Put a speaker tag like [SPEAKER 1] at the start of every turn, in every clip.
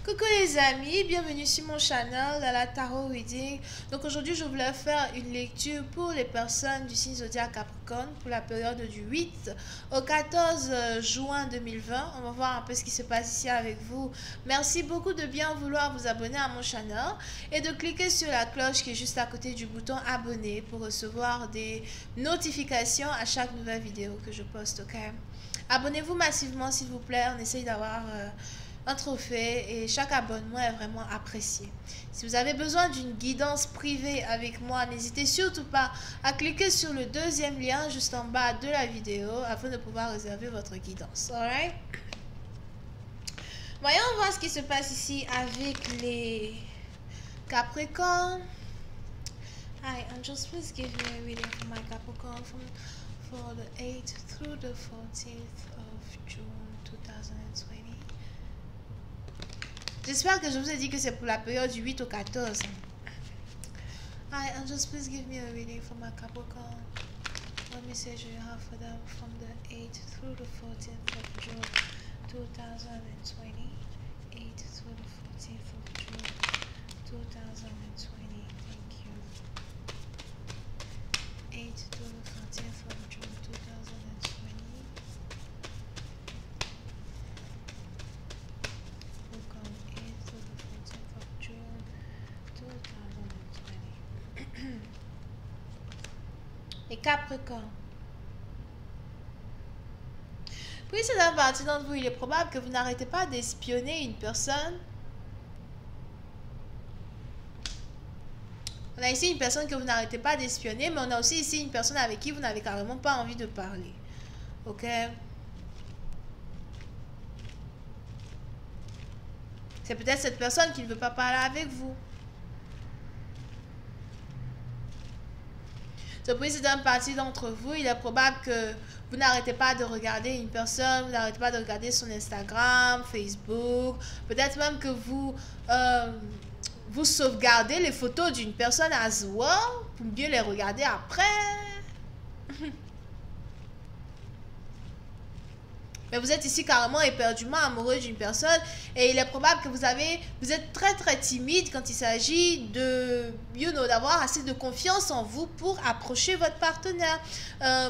[SPEAKER 1] Coucou les amis, bienvenue sur mon channel dans la Tarot Reading. Donc aujourd'hui je voulais faire une lecture pour les personnes du signe zodiaque Capricorne pour la période du 8 au 14 juin 2020. On va voir un peu ce qui se passe ici avec vous. Merci beaucoup de bien vouloir vous abonner à mon channel et de cliquer sur la cloche qui est juste à côté du bouton abonner pour recevoir des notifications à chaque nouvelle vidéo que je poste, ok? Abonnez-vous massivement s'il vous plaît, on essaye d'avoir un trophée et chaque abonnement est vraiment apprécié. Si vous avez besoin d'une guidance privée avec moi, n'hésitez surtout pas à cliquer sur le deuxième lien juste en bas de la vidéo afin de pouvoir réserver votre guidance. Alright? Voyons voir ce qui se passe ici avec les Capricornes. Hi, angels, please give me a reading for my Capricorn for the 8th through the 14th of June 2020. J'espère que je vous ai dit que c'est pour la période du 8 au 14. Hi, angels, please give me a reading for my Capricorn. What message you have for them from the 8th through the 14th of June 2020. 8th through the 14th of June 2020. Thank you. 8th through the 14th of June 2020. Et Capricorne. Puis c'est d'un partie d'entre vous, il est probable que vous n'arrêtez pas d'espionner une personne. On a ici une personne que vous n'arrêtez pas d'espionner, mais on a aussi ici une personne avec qui vous n'avez carrément pas envie de parler. Ok? C'est peut-être cette personne qui ne veut pas parler avec vous. Depuis c'est d'une partie d'entre vous, il est probable que vous n'arrêtez pas de regarder une personne, vous n'arrêtez pas de regarder son Instagram, Facebook, peut-être même que vous sauvegardez les photos d'une personne à soi pour mieux les regarder après. Mais vous êtes ici carrément éperdument amoureux d'une personne et il est probable que vous êtes très très timide quand il s'agit de, d'avoir assez de confiance en vous pour approcher votre partenaire.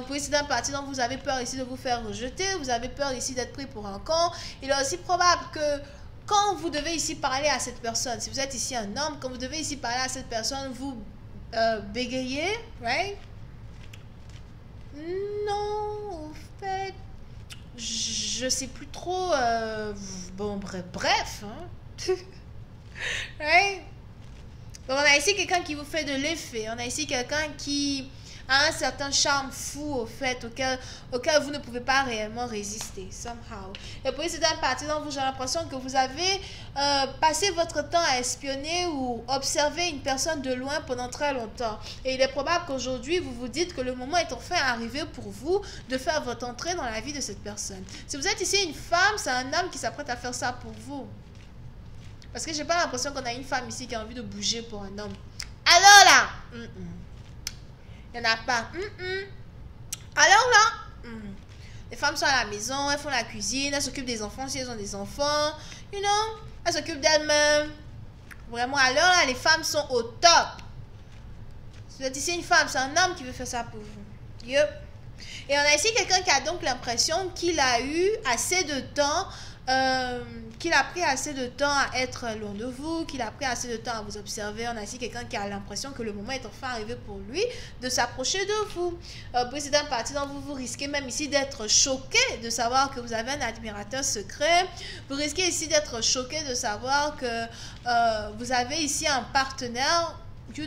[SPEAKER 1] Pour ici d'un parti dont vous avez peur ici de vous faire rejeter, vous avez peur ici d'être pris pour un con. Il est aussi probable que quand vous devez ici parler à cette personne, si vous êtes ici un homme, quand vous devez ici parler à cette personne, vous bégayez, right? Non, au fait... Je sais plus trop. Bon, bref. Hein? Right? Donc, on a ici quelqu'un qui vous fait de l'effet. On a ici quelqu'un qui a un certain charme fou au fait auquel vous ne pouvez pas réellement résister. Somehow. Et puis, c'est une partie dont j'ai l'impression que vous avez passé votre temps à espionner ou observer une personne de loin pendant très longtemps. Et il est probable qu'aujourd'hui, vous vous dites que le moment est enfin arrivé pour vous de faire votre entrée dans la vie de cette personne. Si vous êtes ici une femme, c'est un homme qui s'apprête à faire ça pour vous. Parce que j'ai pas l'impression qu'on a une femme ici qui a envie de bouger pour un homme. Alors là, il n'y en a pas. Alors là, les femmes sont à la maison, elles font la cuisine, elles s'occupent des enfants si elles ont des enfants. Elles s'occupent d'elles-mêmes. Vraiment, alors là, les femmes sont au top. Si vous êtes ici une femme, c'est un homme qui veut faire ça pour vous. Yep. Et on a ici quelqu'un qui a donc l'impression qu'il a eu assez de temps, qu'il a pris assez de temps à être loin de vous, qu'il a pris assez de temps à vous observer. On a ici quelqu'un qui a l'impression que le moment est enfin arrivé pour lui de s'approcher de vous. Président parti dont vous risquez même ici d'être choqué de savoir que vous avez un admirateur secret. Vous risquez ici d'être choqué de savoir que vous avez ici un partenaire qui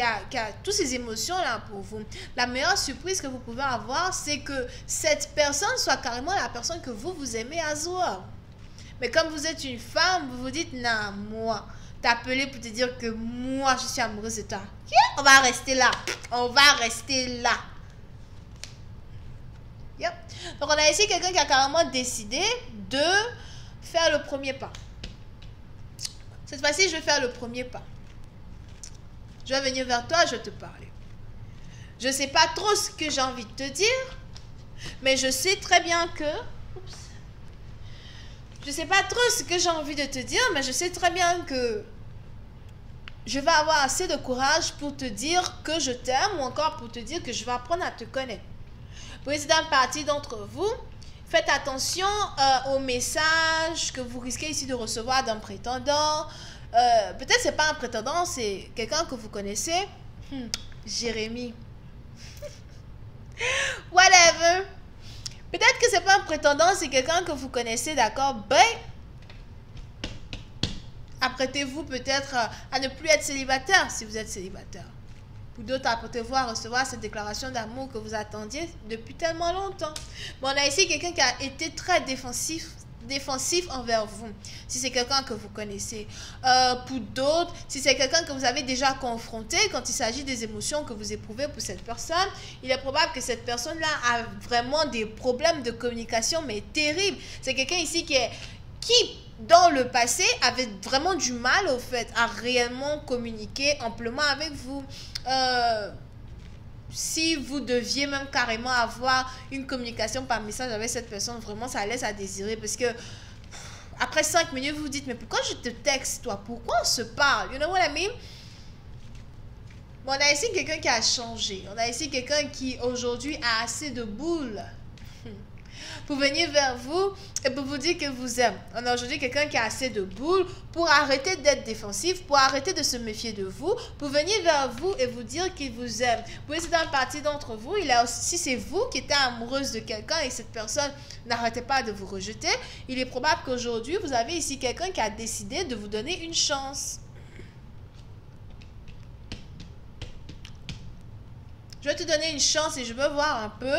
[SPEAKER 1] a toutes ces émotions là pour vous. La meilleure surprise que vous pouvez avoir, c'est que cette personne soit carrément la personne que vous aimez à soi. Mais comme vous êtes une femme, vous vous dites, non, moi, t'appeler pour te dire que moi, je suis amoureuse de toi. On va rester là. On va rester là. Yep. Donc, on a ici quelqu'un qui a carrément décidé de faire le premier pas. Cette fois-ci, je vais faire le premier pas. Je vais venir vers toi, je vais te parler. Je ne sais pas trop ce que j'ai envie de te dire, mais je sais très bien que... Je sais pas trop ce que j'ai envie de te dire, mais je sais très bien que je vais avoir assez de courage pour te dire que je t'aime ou encore pour te dire que je vais apprendre à te connaître. Pour une certaine partie d'entre vous, faites attention aux messages que vous risquez ici de recevoir d'un prétendant. Peut-être c'est pas un prétendant, c'est quelqu'un que vous connaissez. Jérémy. Whatever. Peut-être que c'est pas un prétendant, c'est quelqu'un que vous connaissez, d'accord? Ben, apprêtez-vous peut-être à ne plus être célibataire si vous êtes célibataire. Pour d'autres, apprêtez-vous à recevoir cette déclaration d'amour que vous attendiez depuis tellement longtemps. Bon, on a ici quelqu'un qui a été très défensif envers vous, si c'est quelqu'un que vous connaissez. Pour d'autres, si c'est quelqu'un que vous avez déjà confronté, quand il s'agit des émotions que vous éprouvez pour cette personne, il est probable que cette personne-là a vraiment des problèmes de communication, mais terribles. C'est quelqu'un ici qui dans le passé avait vraiment du mal au fait à réellement communiquer amplement avec vous. Si vous deviez même carrément avoir une communication par message avec cette personne, vraiment ça laisse à désirer, parce que après 5 minutes vous vous dites mais pourquoi je te texte toi, pourquoi on se parle, you know what I mean? Bon, on a ici quelqu'un qui a changé, on a ici quelqu'un qui aujourd'hui a assez de boules pour venir vers vous et pour vous dire qu'il vous aime. On a aujourd'hui quelqu'un qui a assez de boules pour arrêter d'être défensif, pour arrêter de se méfier de vous, pour venir vers vous et vous dire qu'il vous aime. Vous voyez, c'est une partie d'entre vous. Il a aussi, si c'est vous qui êtes amoureuse de quelqu'un et cette personne n'arrêtait pas de vous rejeter, il est probable qu'aujourd'hui, vous avez ici quelqu'un qui a décidé de vous donner une chance. Je vais te donner une chance et je veux voir un peu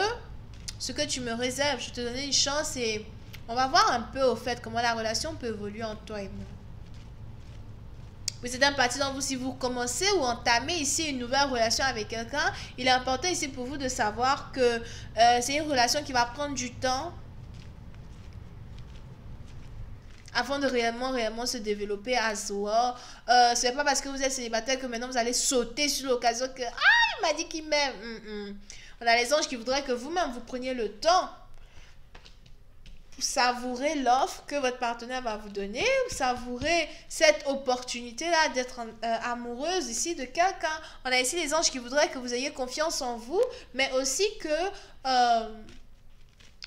[SPEAKER 1] ce que tu me réserves. Je vais te donner une chance et on va voir un peu au fait comment la relation peut évoluer entre toi et moi. Oui, c'est un parti dans vous. Si vous commencez ou entamez ici une nouvelle relation avec quelqu'un, il est important ici pour vous de savoir que c'est une relation qui va prendre du temps avant de réellement se développer à soi. Ce n'est pas parce que vous êtes célibataire que maintenant vous allez sauter sur l'occasion que il m'a dit qu'il m'aime. On a les anges qui voudraient que vous-même vous preniez le temps pour savourer l'offre que votre partenaire va vous donner, savourer cette opportunité-là d'être amoureuse ici de quelqu'un. On a ici les anges qui voudraient que vous ayez confiance en vous, mais aussi que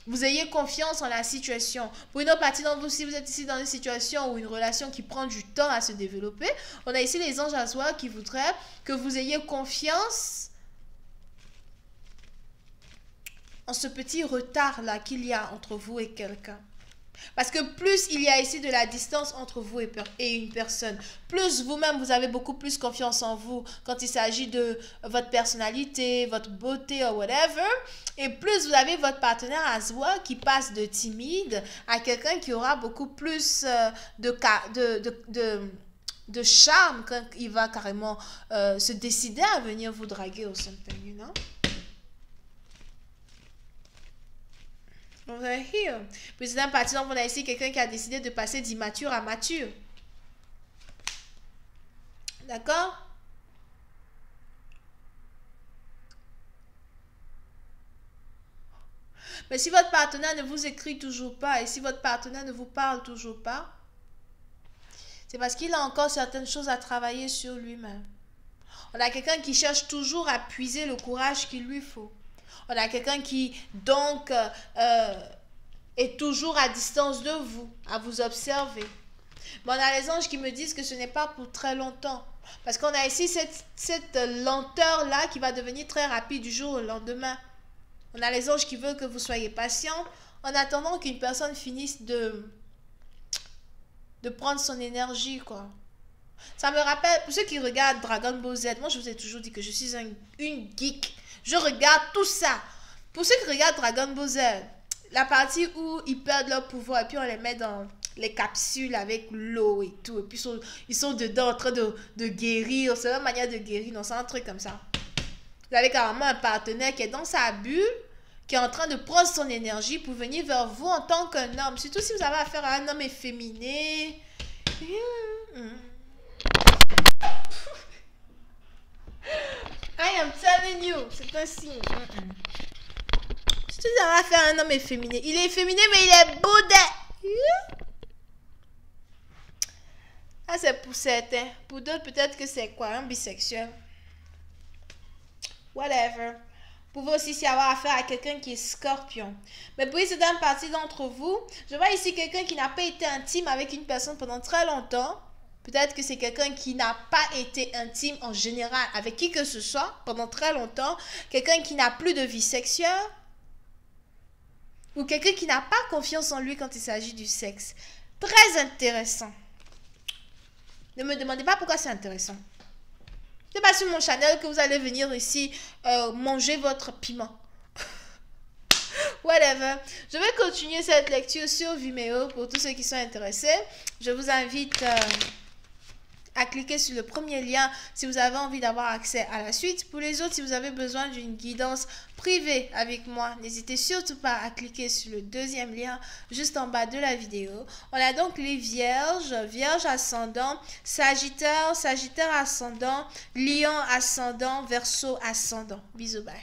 [SPEAKER 1] vous ayez confiance en la situation. Pour une autre partie d'entre vous, si vous êtes ici dans une situation ou une relation qui prend du temps à se développer, on a ici les anges à soi qui voudraient que vous ayez confiance en ce petit retard-là qu'il y a entre vous et quelqu'un. Parce que plus il y a ici de la distance entre vous et une personne, plus vous-même vous avez beaucoup plus confiance en vous quand il s'agit de votre personnalité, votre beauté ou whatever, et plus vous avez votre partenaire à soi qui passe de timide à quelqu'un qui aura beaucoup plus de charme quand il va carrément se décider à venir vous draguer ou something, you know? Over here. Président parti, on a ici quelqu'un qui a décidé de passer d'immature à mature. D'accord? Mais si votre partenaire ne vous écrit toujours pas et si votre partenaire ne vous parle toujours pas, c'est parce qu'il a encore certaines choses à travailler sur lui-même. On a quelqu'un qui cherche toujours à puiser le courage qu'il lui faut. On a quelqu'un qui, donc, est toujours à distance de vous, à vous observer. Mais on a les anges qui me disent que ce n'est pas pour très longtemps. Parce qu'on a ici cette lenteur-là qui va devenir très rapide du jour au lendemain. On a les anges qui veulent que vous soyez patient en attendant qu'une personne finisse de prendre son énergie, quoi. Ça me rappelle, pour ceux qui regardent Dragon Ball Z, moi je vous ai toujours dit que je suis une geek. Je regarde tout ça. Pour ceux qui regardent Dragon Ball Z, la partie où ils perdent leur pouvoir et puis on les met dans les capsules avec l'eau et tout. Et puis ils sont dedans en train de guérir. C'est une manière de guérir. Non, c'est un truc comme ça. Vous avez carrément un partenaire qui est dans sa bulle, qui est en train de prendre son énergie pour venir vers vous en tant qu'un homme. Surtout si vous avez affaire à un homme efféminé. I am telling you, c'est un signe. Si tu as affaire à un homme efféminé, il est efféminé mais il est beau d'être. Ah, c'est pour certains. Pour d'autres, peut-être que c'est quoi? Un bisexuel. Whatever. Vous pouvez aussi avoir affaire à quelqu'un qui est scorpion. Mais pour une certaine partie d'entre vous, je vois ici quelqu'un qui n'a pas été intime avec une personne pendant très longtemps. Peut-être que c'est quelqu'un qui n'a pas été intime en général avec qui que ce soit pendant très longtemps. Quelqu'un qui n'a plus de vie sexuelle. Ou quelqu'un qui n'a pas confiance en lui quand il s'agit du sexe. Très intéressant. Ne me demandez pas pourquoi c'est intéressant. C'est pas sur mon channel que vous allez venir ici manger votre piment. Whatever. Je vais continuer cette lecture sur Vimeo pour tous ceux qui sont intéressés. Je vous invite à cliquer sur le premier lien si vous avez envie d'avoir accès à la suite. Pour les autres, si vous avez besoin d'une guidance privée avec moi, n'hésitez surtout pas à cliquer sur le deuxième lien juste en bas de la vidéo. On a donc les vierges, vierge ascendant, sagittaire, sagittaire ascendant, lion ascendant, verseau ascendant. Bisous, bye.